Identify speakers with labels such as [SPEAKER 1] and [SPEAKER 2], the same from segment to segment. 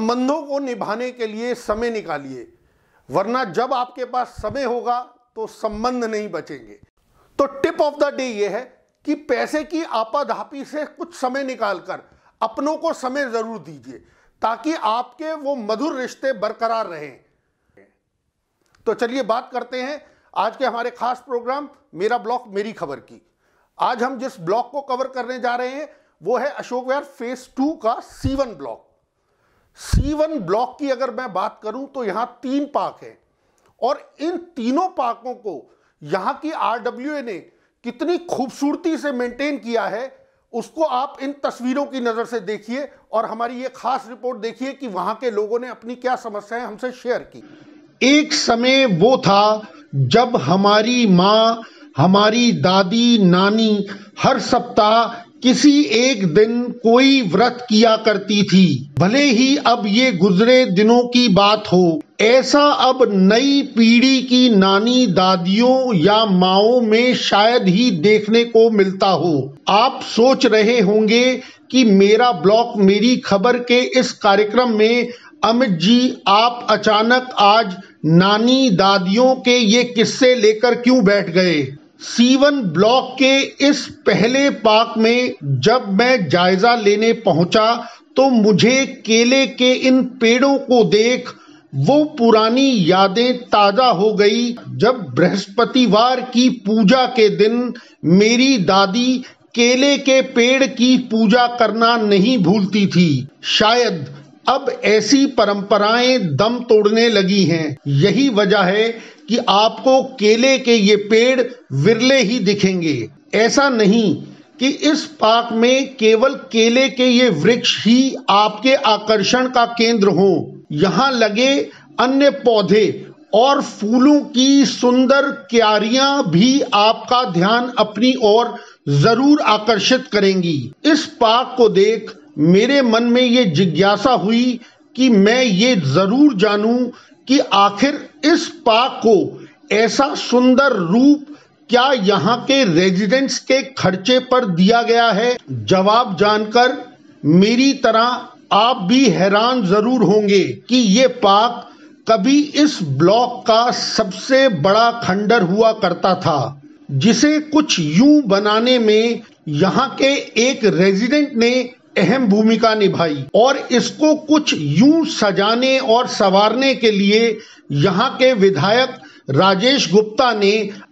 [SPEAKER 1] संबंधों को निभाने के लिए समय निकालिए, वरना जब आपके पास समय होगा तो संबंध नहीं बचेंगे। तो टिप ऑफ द डे ये है कि पैसे की आपाधापी से कुछ समय निकालकर अपनों को समय जरूर दीजिए, ताकि आपके वो मधुर रिश्ते बरकरार रहें। तो चलिए बात करते हैं आज के हमारे खास प्रोग्राम मेरा ब्लॉक मेरी खबर की। आज हम जिस ब्लॉक को कवर करने जा रहे हैं वो है अशोक विहार फेज 2 का C1 ब्लॉक। C1 ब्लॉक की अगर मैं बात करूं तो यहां 3 पार्क हैं और इन तीनों पार्कों को यहां की RWA ने कितनी खूबसूरती से मेंटेन किया है उसको आप इन तस्वीरों की नजर से देखिए और हमारी ये खास रिपोर्ट देखिए कि वहां के लोगों ने अपनी क्या समस्याएं हमसे शेयर की।
[SPEAKER 2] एक समय वो था जब हमारी माँ, हमारी दादी, नानी हर सप्ताह किसी एक दिन कोई व्रत किया करती थी। भले ही अब ये गुजरे दिनों की बात हो, ऐसा अब नई पीढ़ी की नानी, दादियों या माओं में शायद ही देखने को मिलता हो। आप सोच रहे होंगे कि मेरा ब्लॉक मेरी खबर के इस कार्यक्रम में अमित जी आप अचानक आज नानी दादियों के ये किस्से लेकर क्यों बैठ गए। C1 ब्लॉक के इस पहले पार्क में जब मैं जायजा लेने पहुंचा तो मुझे केले के इन पेड़ों को देख वो पुरानी यादें ताजा हो गई जब बृहस्पतिवार की पूजा के दिन मेरी दादी केले के पेड़ की पूजा करना नहीं भूलती थी। शायद अब ऐसी परंपराएं दम तोड़ने लगी हैं। यही वजह है कि आपको केले के ये पेड़ विरले ही दिखेंगे। ऐसा नहीं कि इस पार्क में केवल केले के ये वृक्ष ही आपके आकर्षण का केंद्र हो। यहाँ लगे अन्य पौधे और फूलों की सुंदर क्यारियां भी आपका ध्यान अपनी ओर जरूर आकर्षित करेंगी। इस पार्क को देख मेरे मन में ये जिज्ञासा हुई कि मैं ये जरूर जानूं कि आखिर इस पार्क को ऐसा सुंदर रूप क्या यहाँ के रेजिडेंट्स के खर्चे पर दिया गया है। जवाब जानकर मेरी तरह आप भी हैरान जरूर होंगे कि ये पार्क कभी इस ब्लॉक का सबसे बड़ा खंडर हुआ करता था, जिसे कुछ यूं बनाने में यहाँ के एक रेजिडेंट ने अहम भूमिका निभाई और इसको कुछ यूं सजाने और संवारने के लिए यहाँ के विधायक राजेश गुप्ता ने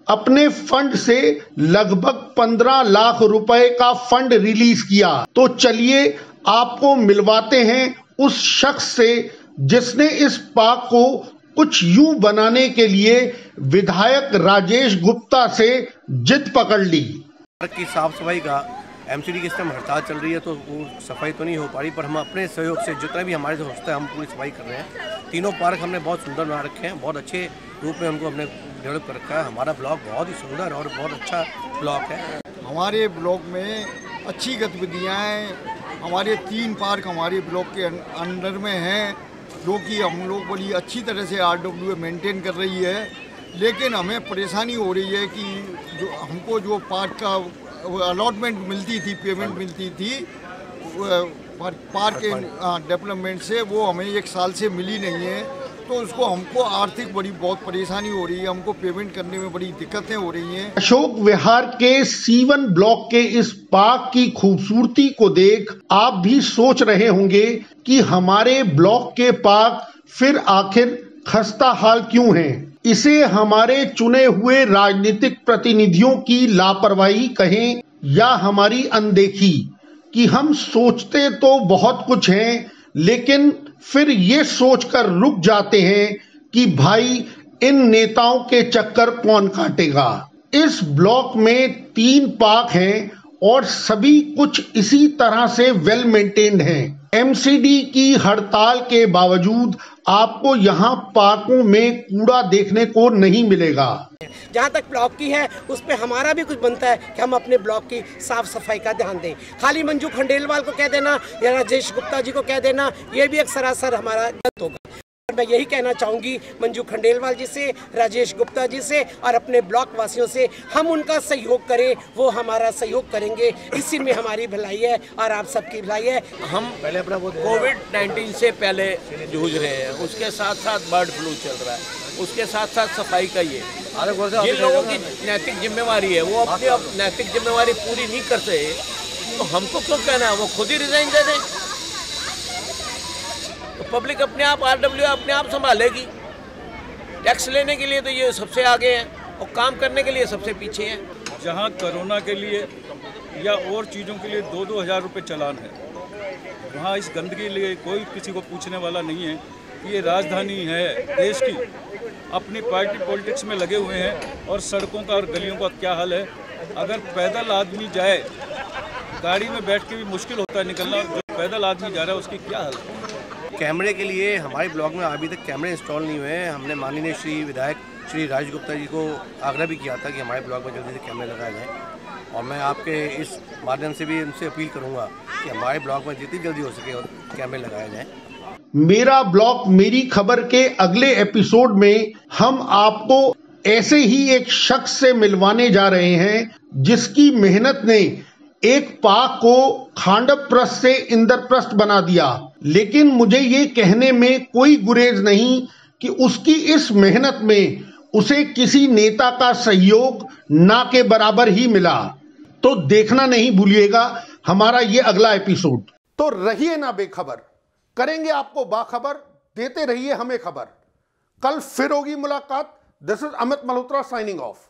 [SPEAKER 2] अपने फंड से लगभग 15 लाख रुपए का फंड रिलीज किया। तो चलिए आपको मिलवाते हैं उस शख्स से जिसने इस पार्क को कुछ यूं बनाने के लिए विधायक राजेश गुप्ता से जिद पकड़ ली।
[SPEAKER 3] पार्क की साफ सफाई का MCD की इस टाइम हड़ताल चल रही है तो वो सफाई तो नहीं हो पा रही, पर हम अपने सहयोग से जितना भी हमारे से होता है हम पूरी सफाई कर रहे हैं। तीनों पार्क हमने बहुत सुंदर बना रखे हैं, बहुत अच्छे रूप में हमको हमने डेवलप कर रखा है। हमारा ब्लॉक बहुत ही सुंदर और बहुत अच्छा ब्लॉक है।
[SPEAKER 4] हमारे ब्लॉक में अच्छी गतिविधियाँ हैं। हमारे 3 पार्क हमारे ब्लॉक के अंडर में हैं, जो कि हम लोग बड़ी अच्छी तरह से RWA मेंटेन कर रही है। लेकिन हमें परेशानी हो रही है कि जो हमको जो पार्क का अलॉटमेंट मिलती थी, पेमेंट मिलती थी पार्क के डेवलपमेंट से, वो हमें 1 साल से मिली नहीं है। तो उसको हमको आर्थिक बहुत परेशानी हो रही है, हमको पेमेंट करने में बड़ी दिक्कतें हो रही हैं।
[SPEAKER 2] अशोक विहार के C1 ब्लॉक के इस पार्क की खूबसूरती को देख आप भी सोच रहे होंगे कि हमारे ब्लॉक के पार्क फिर आखिर खस्ता हाल क्यों हैं। इसे हमारे चुने हुए राजनीतिक प्रतिनिधियों की लापरवाही कहें या हमारी अनदेखी कि हम सोचते तो बहुत कुछ हैं, लेकिन फिर ये सोचकर रुक जाते हैं कि भाई इन नेताओं के चक्कर कौन काटेगा। इस ब्लॉक में 3 पार्क हैं और सभी कुछ इसी तरह से वेल मेंटेन्ड हैं। MCD की हड़ताल के बावजूद आपको यहाँ पार्कों में कूड़ा देखने को नहीं मिलेगा।
[SPEAKER 5] जहाँ तक ब्लॉक की है उस पे हमारा भी कुछ बनता है कि हम अपने ब्लॉक की साफ सफाई का ध्यान दें। खाली मंजू खंडेलवाल को कह देना या राजेश गुप्ता जी को कह देना, ये भी एक सरासर हमारा गलत होगा। मैं यही कहना चाहूँगी मंजू खंडेलवाल जी से, राजेश गुप्ता जी से और अपने ब्लॉक वासियों से, हम उनका सहयोग करें, वो हमारा सहयोग करेंगे। इसी में हमारी भलाई है और आप सबकी भलाई है।
[SPEAKER 6] हम पहले अपना कोविड-19 से पहले जूझ रहे हैं, उसके साथ साथ बर्ड फ्लू चल रहा है, उसके साथ साथ सफाई का ये जिन लोगों की नैतिक जिम्मेवारी है वो अपनी नैतिक जिम्मेवारी पूरी नहीं करते तो हमको क्यों कहना है, वो खुद ही रिजाइन दे दें। तो पब्लिक अपने आप RWA अपने आप संभालेगी। टैक्स लेने के लिए तो ये सबसे आगे हैं और काम करने के लिए सबसे पीछे हैं।
[SPEAKER 7] जहाँ कोरोना के लिए या और चीज़ों के लिए 2-2 हज़ार रुपये चालान है, वहाँ इस गंदगी के लिए कोई किसी को पूछने वाला नहीं है कि ये राजधानी है देश की, अपनी पार्टी पॉलिटिक्स में लगे हुए हैं और सड़कों का और गलियों का क्या हाल है। अगर पैदल आदमी जाए, गाड़ी में बैठ के भी मुश्किल होता है निकलना, जो पैदल आदमी जा रहा है उसकी क्या हाल है।
[SPEAKER 3] कैमरे के लिए हमारे ब्लॉक में अभी तक कैमरे इंस्टॉल नहीं हुए हैं। हमने माननीय श्री विधायक श्री राज गुप्ता जी को आग्रह भी किया था कि हमारे ब्लॉक में जल्दी से कैमरे लगाए जाएँ और मैं आपके इस माध्यम से भी उनसे अपील करूँगा कि हमारे ब्लॉक में जितनी जल्दी हो सके और कैमरे लगाए जाएँ।
[SPEAKER 2] मेरा ब्लॉक मेरी खबर के अगले एपिसोड में हम आपको ऐसे ही एक शख्स से मिलवाने जा रहे हैं जिसकी मेहनत ने एक पाक को खांडवप्रस्थ से इंद्रप्रस्थ बना दिया। लेकिन मुझे ये कहने में कोई गुरेज नहीं कि उसकी इस मेहनत में उसे किसी नेता का सहयोग ना के बराबर ही मिला। तो देखना नहीं भूलिएगा हमारा ये अगला एपिसोड।
[SPEAKER 1] तो रहिए ना बेखबर, करेंगे आपको बाखबर, देते रहिए हमें खबर। कल फिर होगी मुलाकात। This is Amit Malhotra signing off.